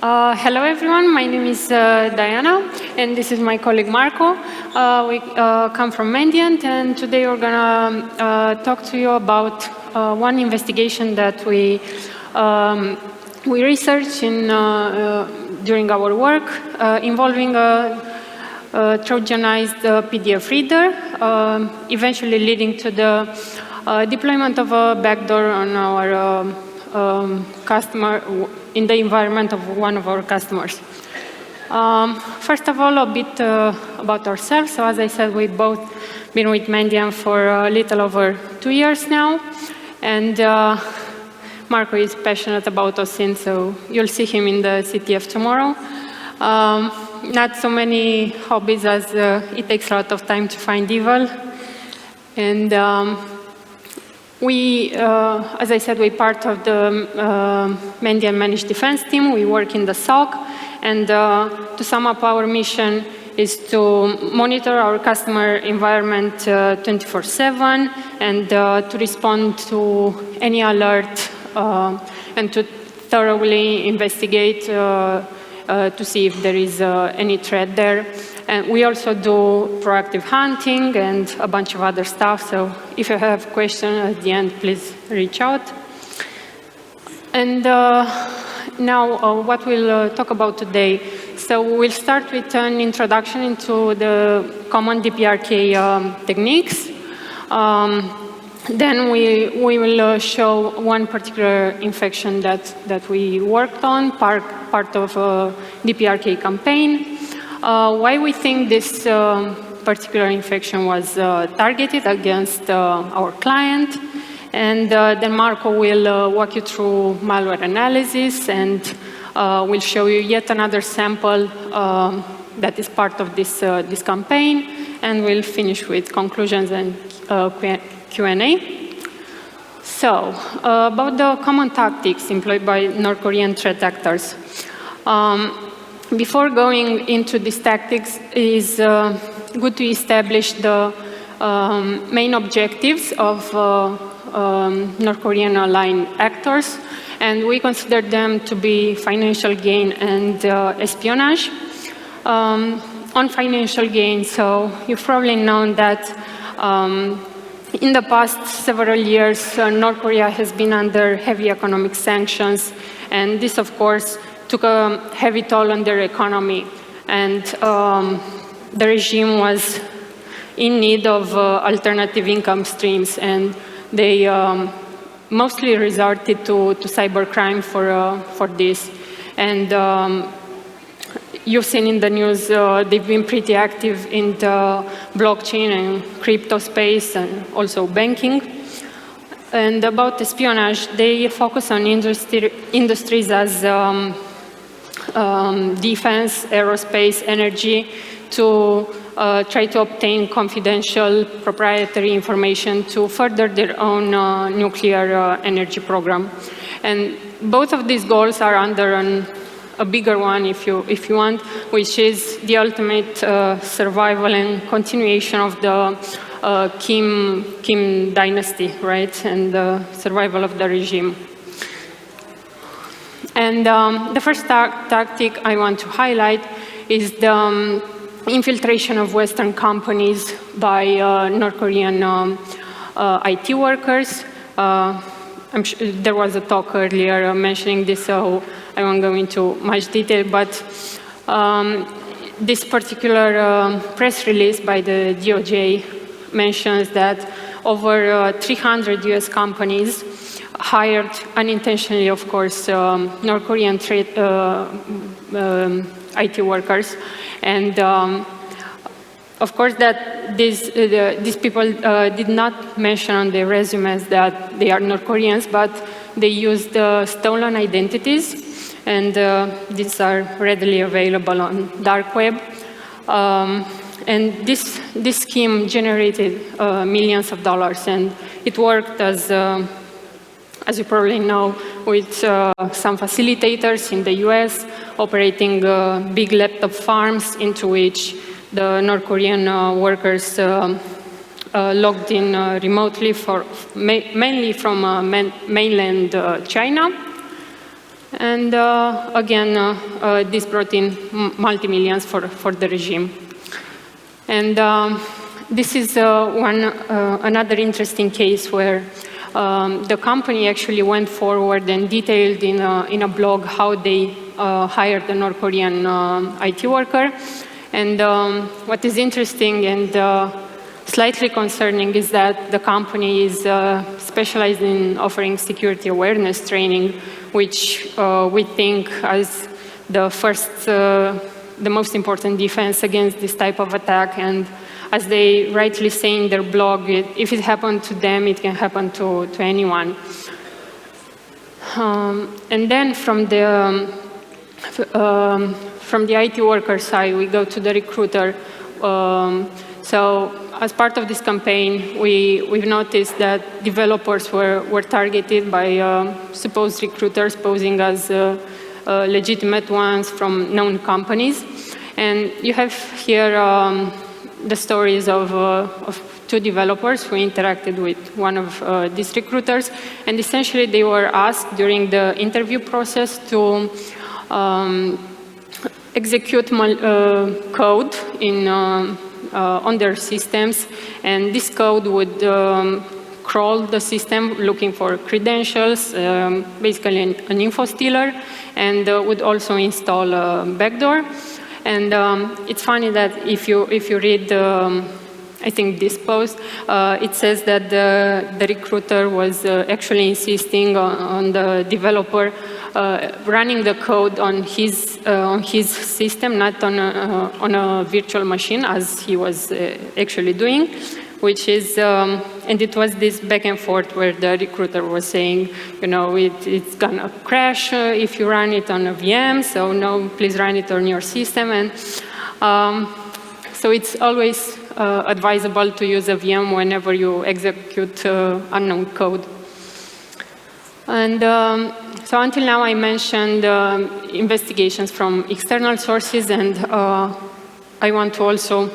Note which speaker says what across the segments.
Speaker 1: Hello everyone, my name is Diana, and this is my colleague Marco. We come from Mandiant, and today we're gonna talk to you about one investigation that we researched during our work involving a trojanized PDF reader, eventually leading to the deployment of a backdoor on our customer in the environment of one of our customers. First of all, a bit about ourselves. So as I said, we've both been with Mandiant for a little over 2 years now, and Marco is passionate about OSINT, so you'll see him in the CTF tomorrow. Not so many hobbies, as it takes a lot of time to find evil. And as I said, we're part of the Mandiant Managed Defense team. We work in the SOC, and to sum up, our mission is to monitor our customer environment 24/7 and to respond to any alert and to thoroughly investigate to see if there is any threat there. And we also do proactive hunting and a bunch of other stuff. So if you have questions at the end, please reach out. And now what we'll talk about today. So we'll start with an introduction into the common DPRK techniques. Then we will show one particular infection that we worked on, part of a DPRK campaign. Why we think this particular infection was targeted against our client. And then Marco will walk you through malware analysis, and we'll show you yet another sample that is part of this campaign. And we'll finish with conclusions and Q&A. So, about the common tactics employed by North Korean threat actors. Before going into these tactics, it is good to establish the main objectives of North Korean aligned actors, and we consider them to be financial gain and espionage. On financial gain, so you've probably known that in the past several years, North Korea has been under heavy economic sanctions, and this, of course, took a heavy toll on their economy. And the regime was in need of alternative income streams, and they mostly resorted to cybercrime for this. And you've seen in the news, they've been pretty active in the blockchain and crypto space and also banking. And about espionage, they focus on industries as defense, aerospace, energy, to try to obtain confidential proprietary information to further their own nuclear energy program. And both of these goals are under a bigger one, if you want, which is the ultimate survival and continuation of the Kim dynasty, right, and the survival of the regime. And the first tactic I want to highlight is the infiltration of Western companies by North Korean IT workers. I'm sure there was a talk earlier mentioning this, so I won't go into much detail, but this particular press release by the DOJ mentions that over 300 US companies hired unintentionally, of course, North Korean IT workers. And of course, that these people did not mention on their resumes that they are North Koreans, but they used stolen identities, and these are readily available on dark web. And this scheme generated millions of dollars, and it worked as you probably know, with some facilitators in the US operating big laptop farms into which the North Korean workers logged in remotely, mainly from mainland China. And again, this brought in multi-millions for the regime. And this is another interesting case where the company actually went forward and detailed in a blog how they hired a North Korean IT worker. And what is interesting and slightly concerning is that the company is specialized in offering security awareness training, which we think as the most important defense against this type of attack. And as they rightly say in their blog, if it happened to them, it can happen to anyone. And then from the IT worker side, we go to the recruiter. So as part of this campaign, we've noticed that developers were targeted by supposed recruiters posing as legitimate ones from known companies. And you have here the stories of 2 developers who interacted with one of these recruiters. And essentially, they were asked during the interview process to execute code on their systems. And this code would crawl the system looking for credentials, basically an info stealer, and would also install a backdoor. And it's funny that if you read, I think this post, it says that the recruiter was actually insisting on the developer running the code on his system, not on a virtual machine, as he was actually doing, which is, and it was this back and forth where the recruiter was saying, you know, it's gonna crash if you run it on a VM, so no, please run it on your system. And so it's always advisable to use a VM whenever you execute unknown code. And so until now, I mentioned investigations from external sources, and I want to also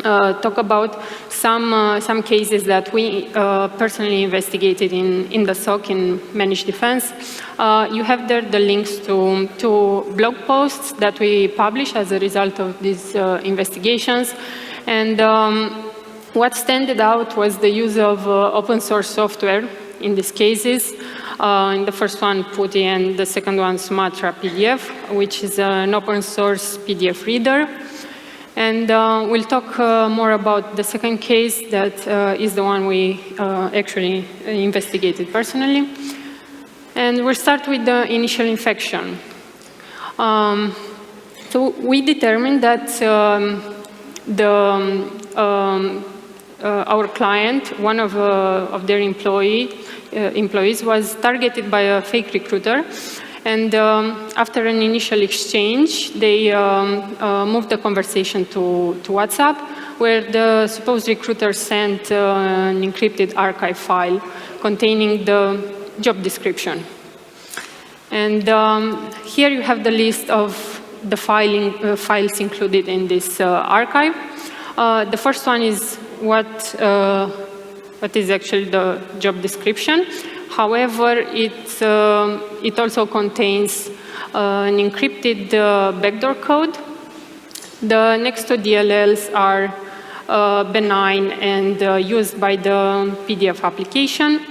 Speaker 1: talk about some cases that we personally investigated in the SOC in Managed Defense. You have there the links to blog posts that we publish as a result of these investigations. And what stood out was the use of open source software in these cases. In the first one, PuTTY, and the second one, Sumatra PDF, which is an open source PDF reader. And we'll talk more about the second case that is the one we actually investigated personally. And we'll start with the initial infection. So we determined that our client, one of their employees was targeted by a fake recruiter. And after an initial exchange, they moved the conversation to WhatsApp, where the supposed recruiter sent an encrypted archive file containing the job description. And here you have the list of the files included in this archive. The first one is what is actually the job description. However, it also contains an encrypted backdoor code. The next 2 DLLs are benign and used by the PDF application.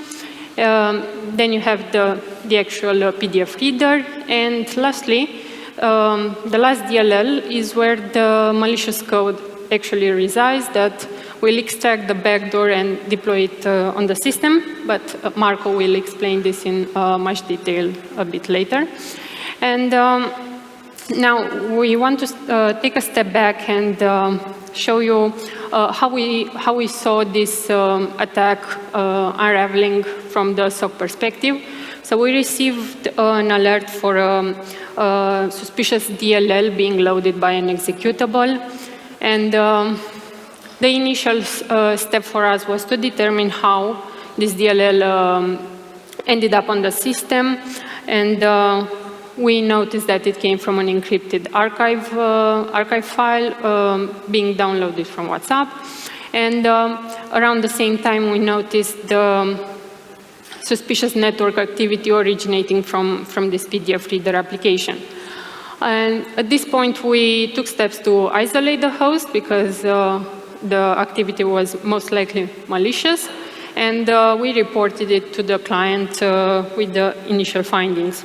Speaker 1: Then you have the actual PDF reader. And lastly, the last DLL is where the malicious code actually resides that will extract the backdoor and deploy it on the system, but Marco will explain this in much detail a bit later. And now we want to take a step back and show you how we saw this attack unraveling from the SOC perspective. So we received an alert for a suspicious DLL being loaded by an executable, and the initial step for us was to determine how this DLL ended up on the system, and we noticed that it came from an encrypted archive file being downloaded from WhatsApp. And around the same time, we noticed the suspicious network activity originating from this PDF reader application. And at this point, we took steps to isolate the host because the activity was most likely malicious, and we reported it to the client with the initial findings.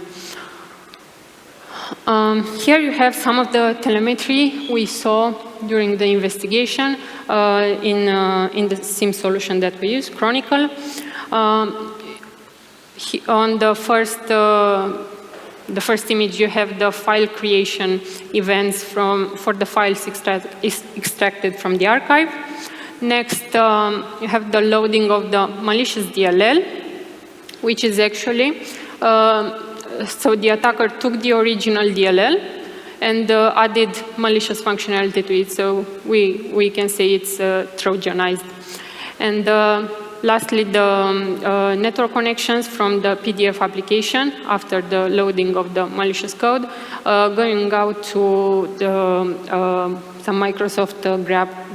Speaker 1: Here you have some of the telemetry we saw during the investigation in the SIEM solution that we use, Chronicle. On the first image, you have the file creation events for the files extracted from the archive. Next, you have the loading of the malicious DLL, which is actually, so the attacker took the original DLL and added malicious functionality to it. So we can say it's trojanized. And lastly, the network connections from the PDF application after the loading of the malicious code, going out to some Microsoft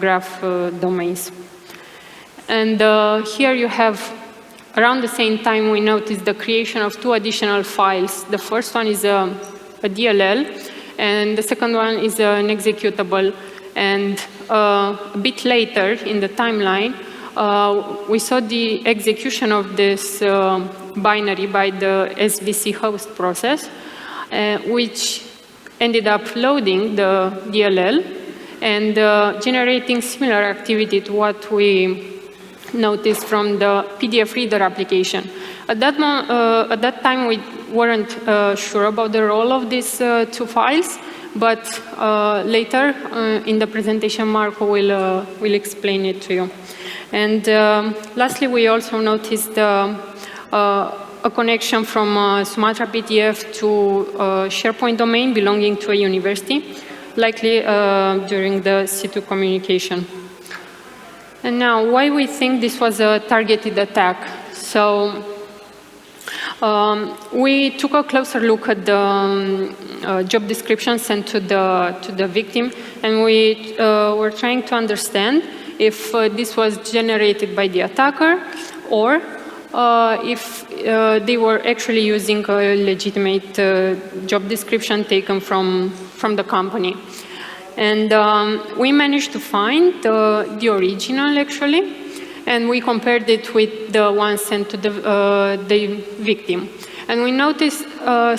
Speaker 1: graph domains. And here you have, around the same time, we noticed the creation of 2 additional files. The first one is a DLL, and the second one is an executable. And a bit later in the timeline, we saw the execution of this binary by the SBC host process, which ended up loading the DLL and generating similar activity to what we noticed from the PDF reader application. At that time, we weren't sure about the role of these 2 files, but later in the presentation, Marco will explain it to you. And lastly, we also noticed a connection from Sumatra PDF to a SharePoint domain belonging to a university, likely during the C2 communication. And now, why we think this was a targeted attack? So we took a closer look at the job description sent to the victim, and we were trying to understand if this was generated by the attacker or if they were actually using a legitimate job description taken from the company. And we managed to find the original, actually, and we compared it with the one sent to the victim. And we noticed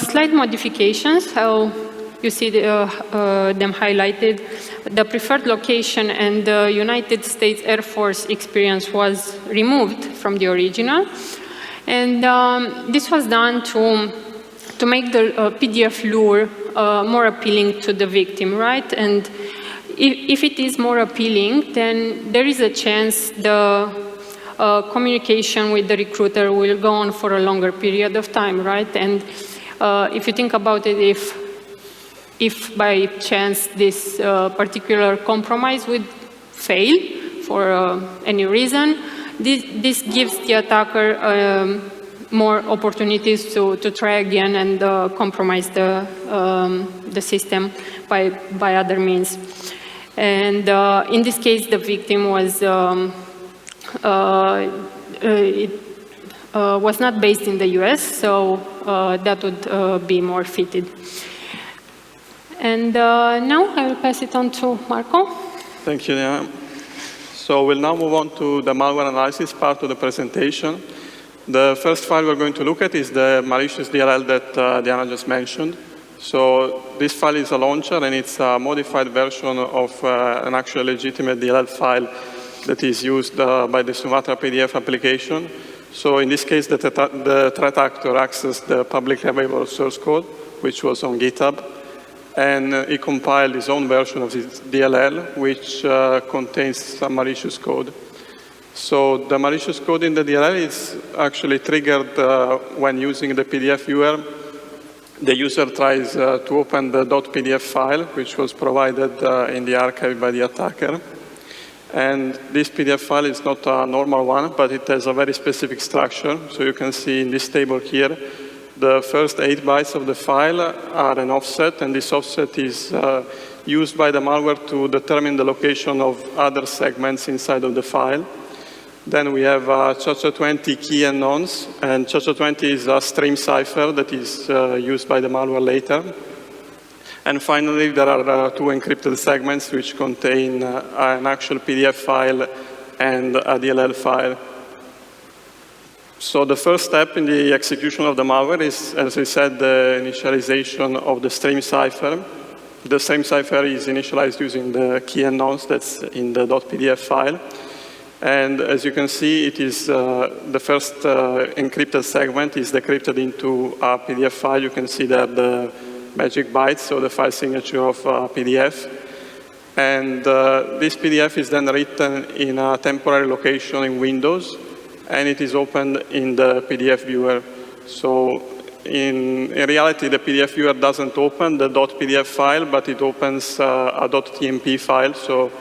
Speaker 1: slight modifications, how you see them highlighted. The preferred location and the United States Air Force experience was removed from the original. And this was done to make the PDF lure more appealing to the victim, right? And if it is more appealing, then there is a chance the communication with the recruiter will go on for a longer period of time, right? And if you think about it, if by chance this particular compromise would fail for any reason, this gives the attacker more opportunities to try again and compromise the system by other means. And in this case, the victim was not based in the US, so that would be more fitted. And now I will pass it on to Marco.
Speaker 2: Thank you, Diana. So we'll now move on to the malware analysis part of the presentation. The first file we're going to look at is the malicious DLL that Diana just mentioned. So this file is a launcher, and it's a modified version of an actual legitimate DLL file that is used by the Sumatra PDF application. So in this case, the threat actor accessed the publicly available source code, which was on GitHub. And he compiled his own version of his DLL, which contains some malicious code. So the malicious code in the DLL is actually triggered when using the PDF viewer. The user tries to open the .pdf file, which was provided in the archive by the attacker. And this PDF file is not a normal one, but it has a very specific structure. So you can see in this table here, the first 8 bytes of the file are an offset, and this offset is used by the malware to determine the location of other segments inside of the file. Then we have CHA-20 key and nonce, and CHA-20 is a stream cipher that is used by the malware later. And finally, there are two encrypted segments which contain an actual PDF file and a DLL file. So the first step in the execution of the malware is, as I said, the initialization of the stream cipher. The stream cipher is initialized using the key and nonce that's in the .pdf file. And as you can see, it is the first encrypted segment is decrypted into a PDF file. You can see there the magic bytes, so the file signature of PDF. And this PDF is then written in a temporary location in Windows, and it is opened in the PDF viewer. So in reality, the PDF viewer doesn't open the .pdf file, but it opens a .tmp file. So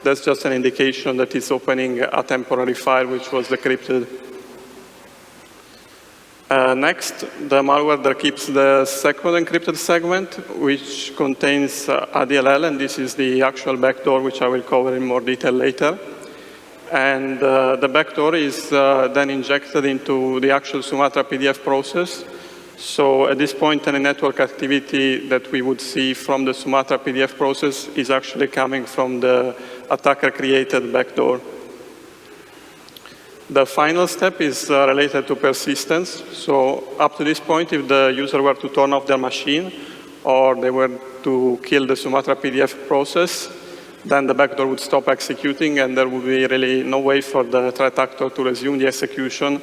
Speaker 2: that's just an indication that it's opening a temporary file which was decrypted. Next, the malware that keeps the second encrypted segment, which contains a DLL, and this is the actual backdoor, which I will cover in more detail later. And the backdoor is then injected into the actual Sumatra PDF process. So at this point, any network activity that we would see from the Sumatra PDF process is actually coming from the attacker-created backdoor. The final step is related to persistence. So up to this point, if the user were to turn off their machine or they were to kill the Sumatra PDF process, then the backdoor would stop executing, and there would be really no way for the threat actor to resume the execution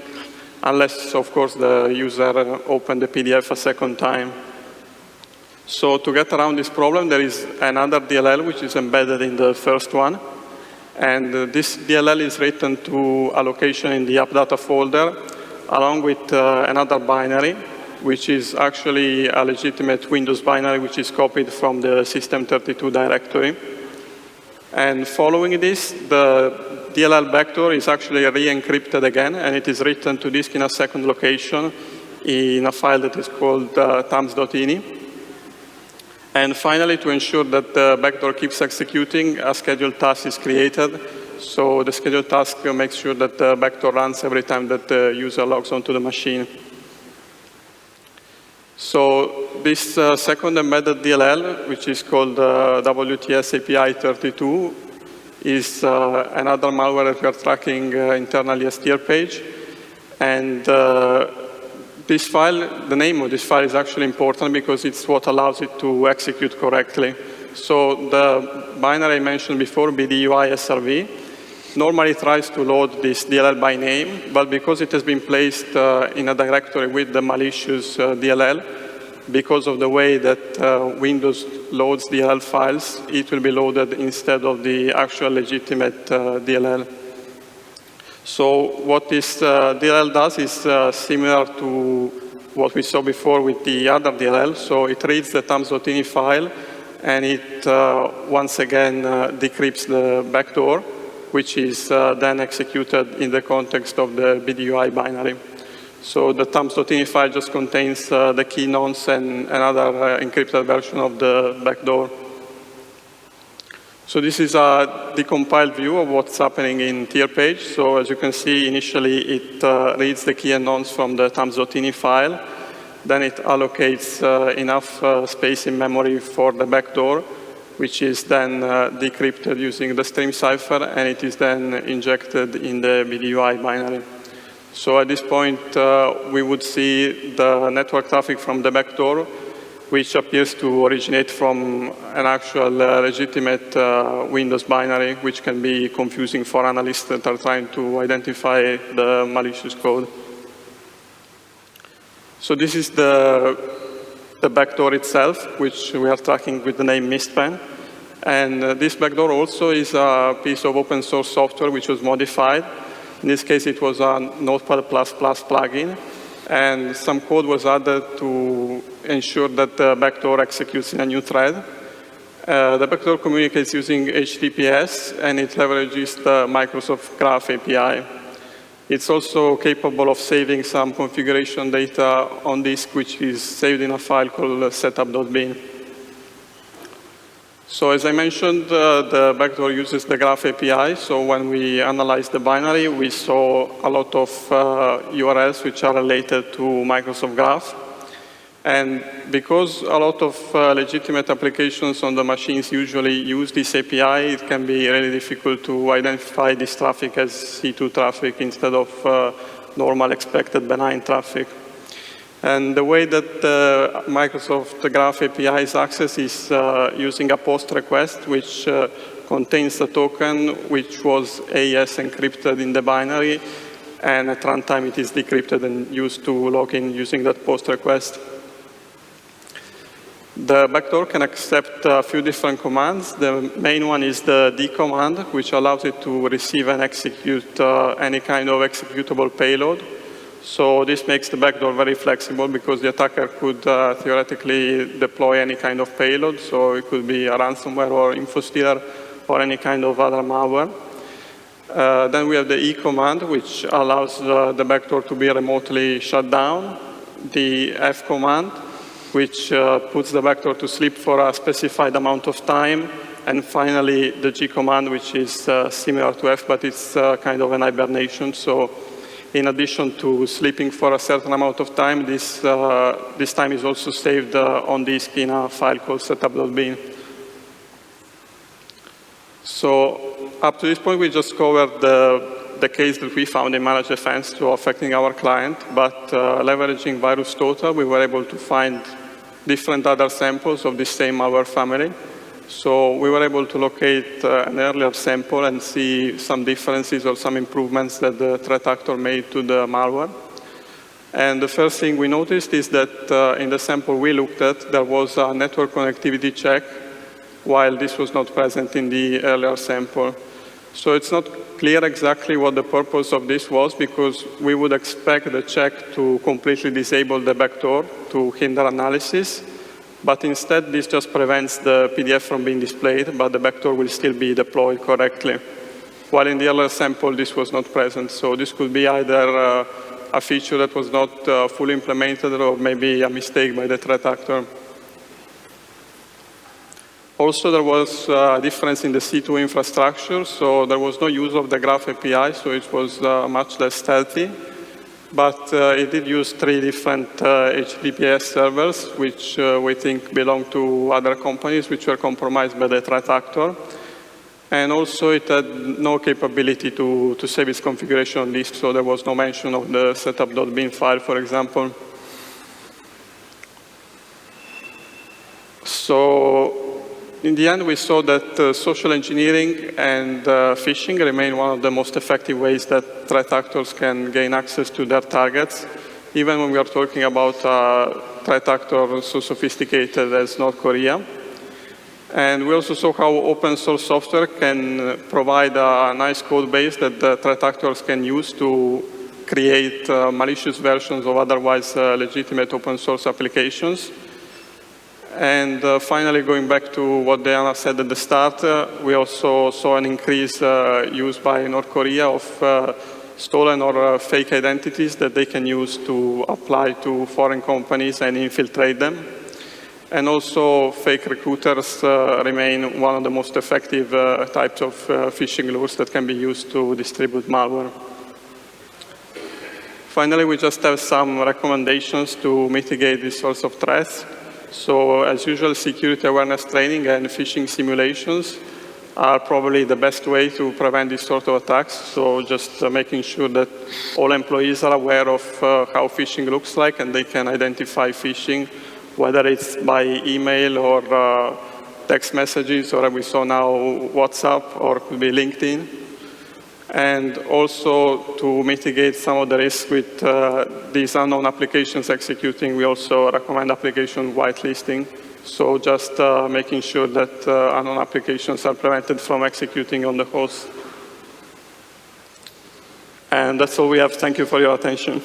Speaker 2: unless, of course, the user opened the PDF a second time. So to get around this problem, there is another DLL which is embedded in the first one. And this DLL is written to a location in the AppData folder, along with another binary, which is actually a legitimate Windows binary, which is copied from the System32 directory. And following this, the DLL backdoor is actually re-encrypted again, and it is written to disk in a second location in a file that is called thumbs.ini. And finally, to ensure that the backdoor keeps executing, a scheduled task is created. So the scheduled task makes sure that the backdoor runs every time that the user logs onto the machine. So this second embedded DLL, which is called WTS API 32, is another malware that we are tracking internally as tier page. And this file, the name of this file is actually important because it's what allows it to execute correctly. So the binary I mentioned before, BDUI SRV, normally tries to load this DLL by name, but because it has been placed in a directory with the malicious DLL, because of the way that Windows loads DLL files, it will be loaded instead of the actual legitimate DLL. So what this DLL does is similar to what we saw before with the other DLL. So it reads the thumbs.ini file, and it once again decrypts the backdoor, which is then executed in the context of the BDUI binary. So the thumbs.ini file just contains the key nonce and another encrypted version of the backdoor. So this is a decompiled view of what's happening in tier page. So as you can see, initially it reads the key and nonce from the thumbs.ini file. Then it allocates enough space in memory for the backdoor, which is then decrypted using the stream cipher, and it is then injected in the BDUI binary. So at this point, we would see the network traffic from the backdoor, which appears to originate from an actual legitimate Windows binary, which can be confusing for analysts that are trying to identify the malicious code. So this is the backdoor itself, which we are tracking with the name Mistpan. And this backdoor also is a piece of open source software which was modified. In this case, it was a Notepad++ plugin. And some code was added to ensure that the backdoor executes in a new thread. The backdoor communicates using HTTPS, and it leverages the Microsoft Graph API. It's also capable of saving some configuration data on disk, which is saved in a file called setup.bin. So as I mentioned, the backdoor uses the Graph API. So when we analyzed the binary, we saw a lot of URLs which are related to Microsoft Graph. And because a lot of legitimate applications on the machines usually use this API, it can be really difficult to identify this traffic as C2 traffic instead of normal expected benign traffic. And the way that Microsoft Graph API is accessed is using a POST request, which contains a token which was AES encrypted in the binary, and at runtime it is decrypted and used to log in using that POST request. The backdoor can accept a few different commands. The main one is the D command, which allows it to receive and execute any kind of executable payload. So this makes the backdoor very flexible because the attacker could theoretically deploy any kind of payload. So it could be a ransomware or infostealer or any kind of other malware. Then we have the E command, which allows the backdoor to be remotely shut down. The F command, which puts the backdoor to sleep for a specified amount of time. And finally, the G command, which is similar to F, but it's kind of an hibernation. So in addition to sleeping for a certain amount of time, this time is also saved on disk in a file called setup.bin. So up to this point, we just covered the case that we found in managed defense to affecting our client. But leveraging VirusTotal, we were able to find different other samples of the same malware family. So we were able to locate an earlier sample and see some differences or some improvements that the threat actor made to the malware. And the first thing we noticed is that in the sample we looked at, there was a network connectivity check, while this was not present in the earlier sample. So it's not clear exactly what the purpose of this was, because we would expect the check to completely disable the backdoor to hinder analysis. But instead, this just prevents the PDF from being displayed, but the backdoor will still be deployed correctly. While in the earlier sample, this was not present. So this could be either a feature that was not fully implemented or maybe a mistake by the threat actor. Also, there was a difference in the C2 infrastructure. So there was no use of the Graph API, so it was much less stealthy. But it did use 3 different HTTPS servers, which we think belong to other companies, which were compromised by the threat actor. And also, it had no capability to save its configuration on disk, so there was no mention of the setup.bin file, for example. So in the end, we saw that social engineering and phishing remain one of the most effective ways that threat actors can gain access to their targets, even when we are talking about a threat actor so sophisticated as North Korea. And we also saw how open source software can provide a nice code base that the threat actors can use to create malicious versions of otherwise legitimate open source applications. And finally, going back to what Diana said at the start, we also saw an increase used by North Korea of stolen or fake identities that they can use to apply to foreign companies and infiltrate them. And also, fake recruiters remain one of the most effective types of phishing lures that can be used to distribute malware. Finally, we just have some recommendations to mitigate these sorts of threats. So as usual, security awareness training and phishing simulations are probably the best way to prevent these sort of attacks. So just making sure that all employees are aware of how phishing looks like and they can identify phishing, whether it's by email or text messages, or we saw now WhatsApp, or it could be LinkedIn. And also to mitigate some of the risk with these unknown applications executing, we also recommend application whitelisting. So just making sure that unknown applications are prevented from executing on the host. And that's all we have. Thank you for your attention.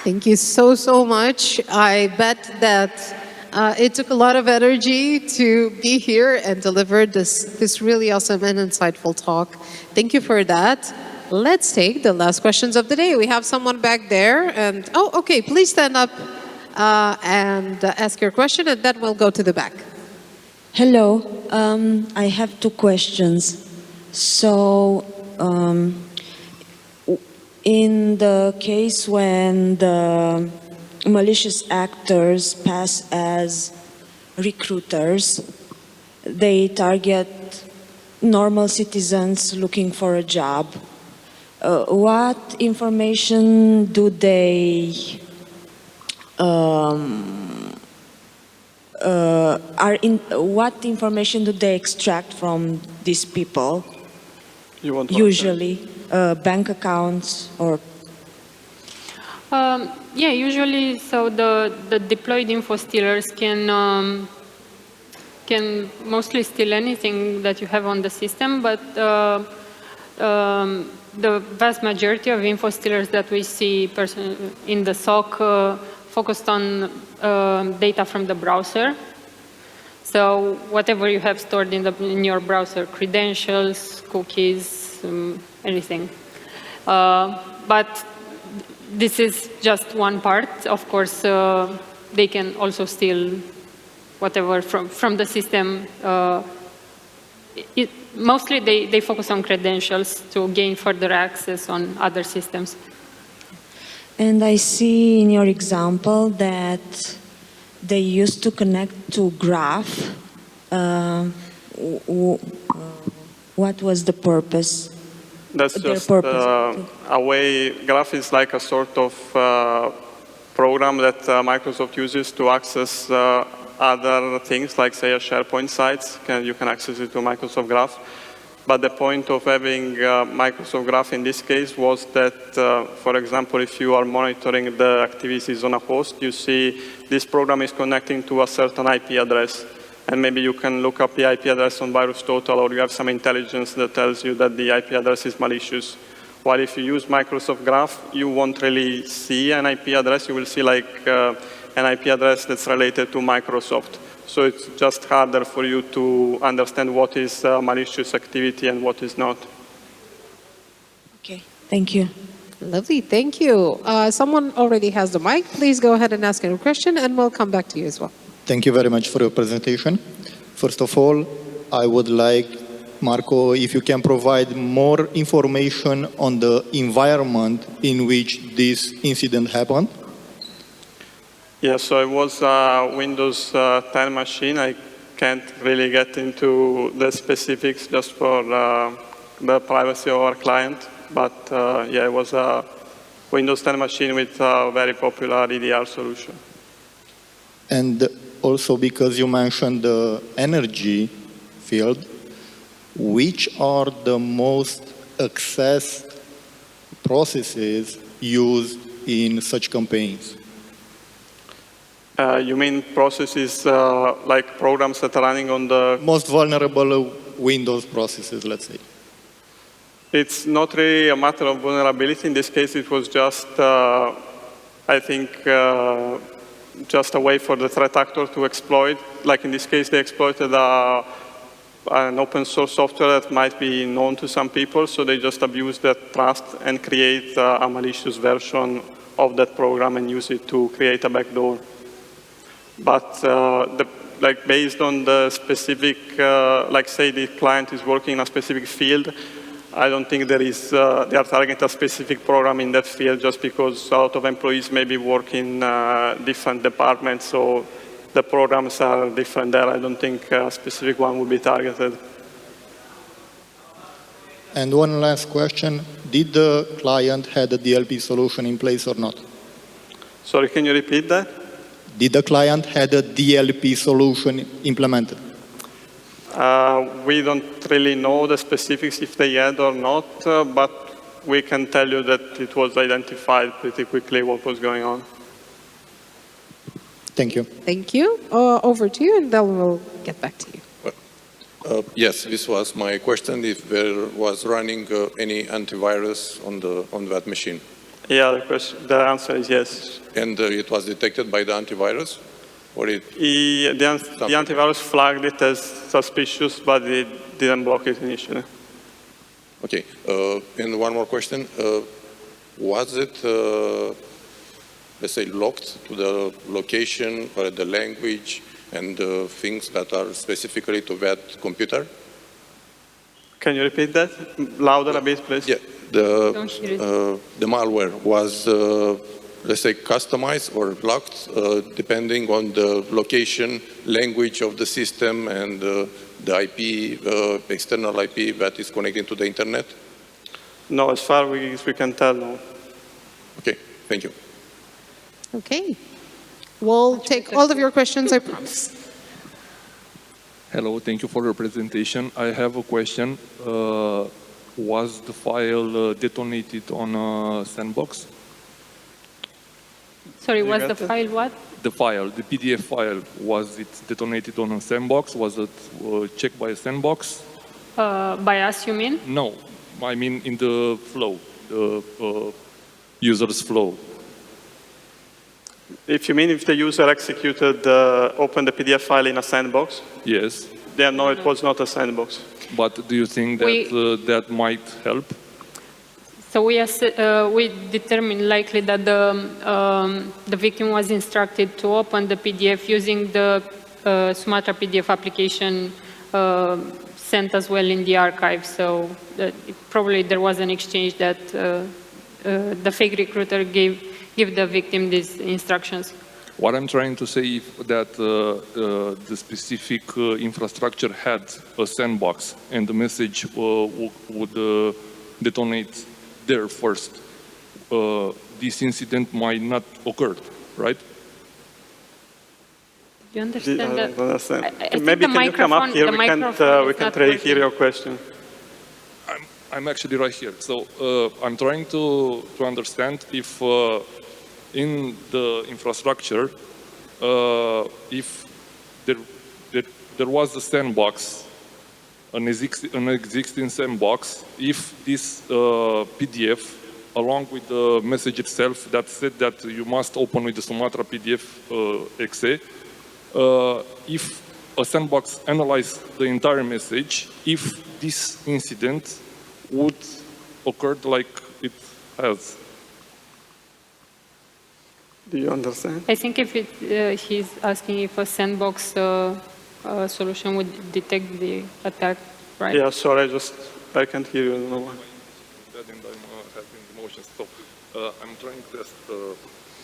Speaker 3: Thank you so much. I bet that it took a lot of energy to be here and deliver this really awesome and insightful talk. Thank you for that. let's take the last questions of the day. We have someone back there, and oh, okay, please stand up and ask your question, and then we'll go to the back.
Speaker 4: Hello, I have two questions. So, in the case when the malicious actors pass as recruiters, they target normal citizens looking for a job. What information do they what information do they extract from these people? Usually, bank accounts or.
Speaker 1: Yeah, usually, so the deployed info stealers can mostly steal anything that you have on the system, but the vast majority of info stealers that we see in the SOC focused on data from the browser. So whatever you have stored in your browser, credentials, cookies, anything. But this is just one part. Of course, they can also steal whatever from the system. Mostly they focus on credentials to gain further access on other systems.
Speaker 4: And I see in your example that they used to connect to Graph. What was the purpose?
Speaker 2: That's just a way. Graph is like a sort of program that Microsoft uses to access other things, like say a SharePoint sites. You can access it to Microsoft Graph. But the point of having Microsoft Graph in this case was that, for example, if you are monitoring the activities on a host, you see this program is connecting to a certain IP address. And maybe you can look up the IP address on VirusTotal, or you have some intelligence that tells you that the IP address is malicious. While if you use Microsoft Graph, you won't really see an IP address. You will see like an IP address that's related to Microsoft. So it's just harder for you to understand what is malicious activity and what is not.
Speaker 4: Okay, thank you.
Speaker 3: Lovely, thank you. Someone already has the mic. Please go ahead and ask a question, and we'll come back to you as well.
Speaker 5: Thank you very much for your presentation. First of all, I would like, Marco, if you can provide more information on the environment in which this incident happened.
Speaker 2: Yeah, so it was a Windows 10 machine. I can't really get into the specifics just for the privacy of our client. But yeah, it was a Windows 10 machine with a very popular EDR solution.
Speaker 5: And also because you mentioned the energy field, which are the most accessed processes used in such campaigns?
Speaker 2: You mean processes like programs that are running on the...
Speaker 5: Most vulnerable Windows processes, let's say.
Speaker 2: It's not really a matter of vulnerability. In this case, it was just, I think, just a way for the threat actor to exploit. Like in this case, they exploited an open source software that might be known to some people, so they just abuse that trust and create a malicious version of that program and use it to create a backdoor. But like based on the specific, like say the client is working in a specific field, I don't think there is, they are targeting a specific program in that field just because a lot of employees maybe work in different departments, so the programs are different there. I don't think a specific one would be targeted.
Speaker 5: And one last question. Did the client have a DLP solution in place or not?
Speaker 2: Sorry, can you repeat that?
Speaker 5: Did the client have a DLP solution implemented?
Speaker 2: We don't really know the specifics if they had or not, but we can tell you that it was identified pretty quickly what was going on.
Speaker 5: Thank you.
Speaker 3: Thank you. Over to you, and then we'll get back to you.
Speaker 6: Yes, this was my question, if there was running any antivirus on that machine.
Speaker 2: Yeah, the answer is yes.
Speaker 6: And it was detected by the antivirus? Or
Speaker 2: the antivirus flagged it as suspicious, but it didn't block it initially.
Speaker 6: Okay. And one more question. Was it, let's say, locked to the location or the language and things that are specifically to that computer?
Speaker 2: Can you repeat that? Louder a bit, please.
Speaker 6: Yeah. The malware was, let's say, customized or locked depending on the location, language of the system, and the IP, external IP that is connected to the internet?
Speaker 2: No, as far as we can tell, no.
Speaker 6: Okay, thank you.
Speaker 3: Okay. We'll take all of your questions, I promise.
Speaker 7: Hello, thank you for your presentation. I have a question. Was the file detonated on a sandbox?
Speaker 1: Sorry, was the file what?
Speaker 7: The file, the PDF file, was it detonated on a sandbox? Was it checked by a sandbox?
Speaker 1: By us, you mean?
Speaker 7: No, I mean in the flow, the user's flow.
Speaker 2: If you mean if the user executed, opened the PDF file in a sandbox?
Speaker 7: Yes.
Speaker 2: Then no, it was not a sandbox.
Speaker 7: But do you think that that might help?
Speaker 1: So we determined likely that the victim was instructed to open the PDF using the Sumatra PDF application sent as well in the archive. So probably there was an exchange that the fake recruiter give the victim these instructions.
Speaker 7: What I'm trying to say is that the specific infrastructure had a sandbox and the message would detonate there first. This incident might not occur, right?
Speaker 1: Do you understand that?
Speaker 2: Understand.
Speaker 1: I
Speaker 2: Maybe
Speaker 1: think
Speaker 2: can you come up here? We can't really hear your question.
Speaker 7: I'm actually right here. So I'm trying to understand if in the infrastructure, if there was a sandbox, an existing sandbox, if this PDF, along with the message itself that said that you must open with the Sumatra PDF exe, if a sandbox analyzed the entire message, if this incident would occur like it has.
Speaker 2: Do you understand?
Speaker 1: I think if he's asking if a sandbox solution would detect the attack, right?
Speaker 2: Yeah, sorry, I can't hear you. I don't know why.
Speaker 7: And I'm having emotions. So I'm trying to test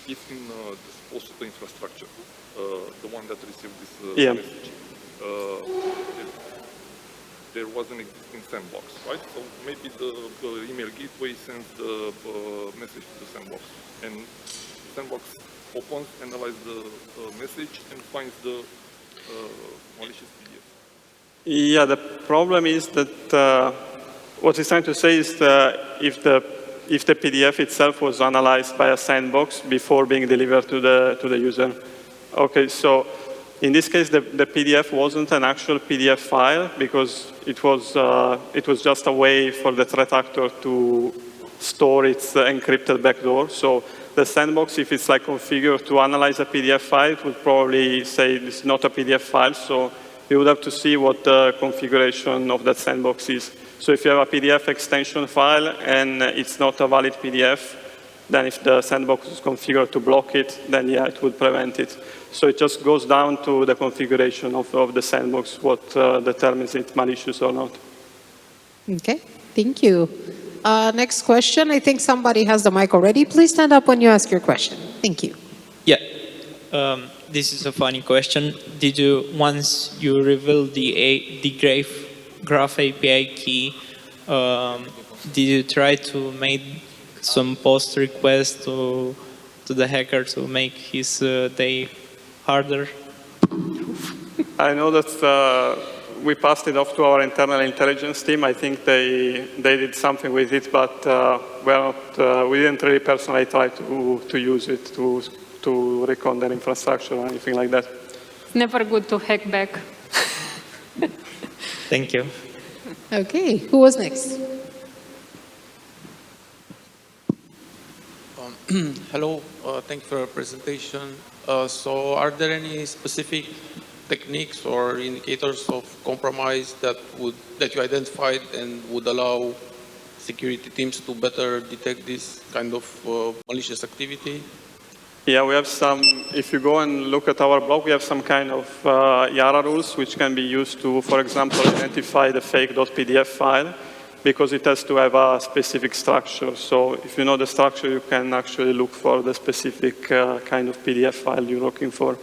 Speaker 7: if in this post infrastructure, the one that received this message, there was an existing sandbox, right? So maybe the email gateway sends the message to the sandbox, and sandbox opens, analyzes the message, and finds the malicious PDF.
Speaker 2: Yeah, the problem is that what he's trying to say is if the PDF itself was analyzed by a sandbox before being delivered to the user. Okay, so in this case, the PDF wasn't an actual PDF file because it was just a way for the threat actor to store its encrypted backdoor. So the sandbox, if it's like configured to analyze a PDF file, it would probably say this is not a PDF file. So you would have to see what the configuration of that sandbox is. So if you have a PDF extension file and it's not a valid PDF, then if the sandbox is configured to block it, then yeah, it would prevent it. So it just goes down to the configuration of the sandbox, what determines it malicious or not.
Speaker 3: Okay, thank you. Next question. I think somebody has the mic already. Please stand up when you ask your question. Thank you.
Speaker 8: Yeah. This is a funny question. Did you, once you reveal the graph API key, did you try to make some post request to the hacker to make his day harder?
Speaker 2: I know that we passed it off to our internal intelligence team. I think they did something with it, but we didn't really personally try to use it to recon their infrastructure or anything like that.
Speaker 1: It's never good to hack back.
Speaker 8: Thank you.
Speaker 3: Okay, who was next?
Speaker 9: Hello, thank you for your presentation. So are there any specific techniques or indicators of compromise that you identified and would allow security teams to better detect this kind of malicious activity?
Speaker 2: Yeah, we have some, if you go and look at our blog, we have some kind of YARA rules which can be used to, for example, identify the fake.pdf file because it has to have a specific structure. So if you know the structure, you can actually look for the specific kind of PDF file you're looking for.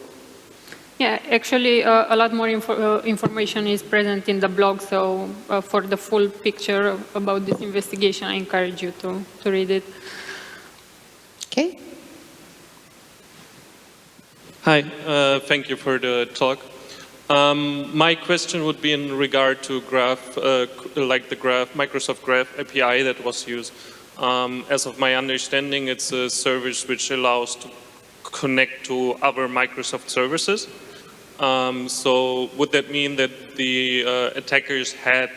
Speaker 1: Yeah, actually, a lot more information is present in the blog, so for the full picture about this investigation, I encourage you to read it.
Speaker 3: Okay.
Speaker 10: Hi, thank you for the talk. My question would be in regard to Graph, like the Graph, Microsoft Graph API that was used. As of my understanding, it's a service which allows to connect to other Microsoft services. So would that mean that the attackers had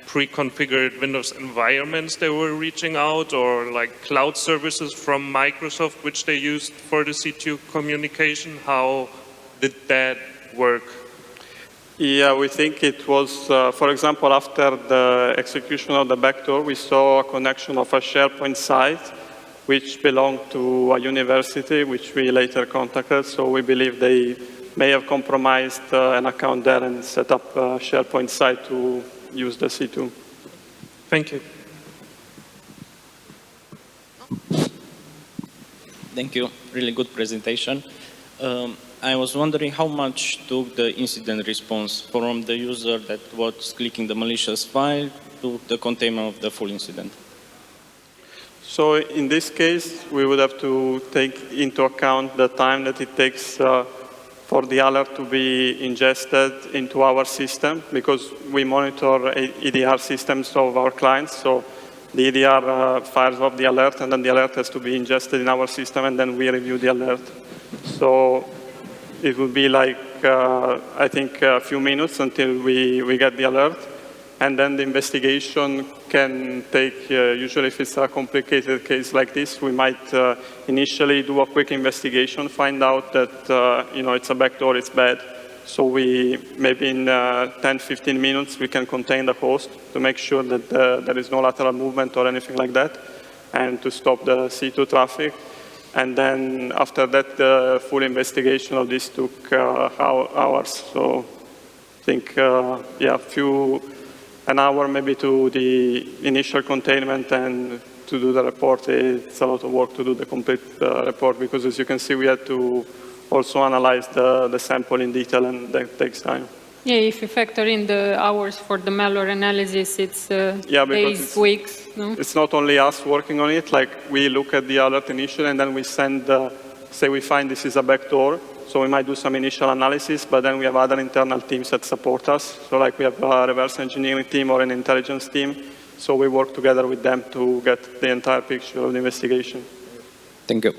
Speaker 10: pre-configured Windows environments they were reaching out, or like cloud services from Microsoft which they used for the C2 communication? How did that work?
Speaker 2: Yeah, we think it was, for example, after the execution of the backdoor, we saw a connection of a SharePoint site which belonged to a university, which we later contacted. So we believe they may have compromised an account there and set up a SharePoint site to use the C2.
Speaker 10: Thank you.
Speaker 11: Thank you. Really good presentation. I was wondering how much took the incident response from the user that was clicking the malicious file to the containment of the full incident?
Speaker 2: So in this case, we would have to take into account the time that it takes for the alert to be ingested into our system, because we monitor EDR systems of our clients. So the EDR fires off the alert, and then the alert has to be ingested in our system, and then we review the alert. So it would be like, I think, a few minutes until we get the alert. And then the investigation can take, usually if it's a complicated case like this, we might initially do a quick investigation, find out that it's a backdoor, it's bad. So we, maybe in 10, 15 minutes, we can contain the host to make sure that there is no lateral movement or anything like that, and to stop the C2 traffic. And then after that, the full investigation of this took hours. So I think, an hour maybe to the initial containment, and to do the report, it's a lot of work to do the complete report, because as you can see, we had to also analyze the sample in detail, and that takes time.
Speaker 1: Yeah, if you factor in the hours for the malware analysis, it's days, weeks. No?
Speaker 2: It's not only us working on it. Like, we look at the alert initially, and then we send, say we find this is a backdoor. So we might do some initial analysis, but then we have other internal teams that support us. So like we have a reverse engineering team or an intelligence team. So we work together with them to get the entire picture of the investigation.
Speaker 11: Thank you.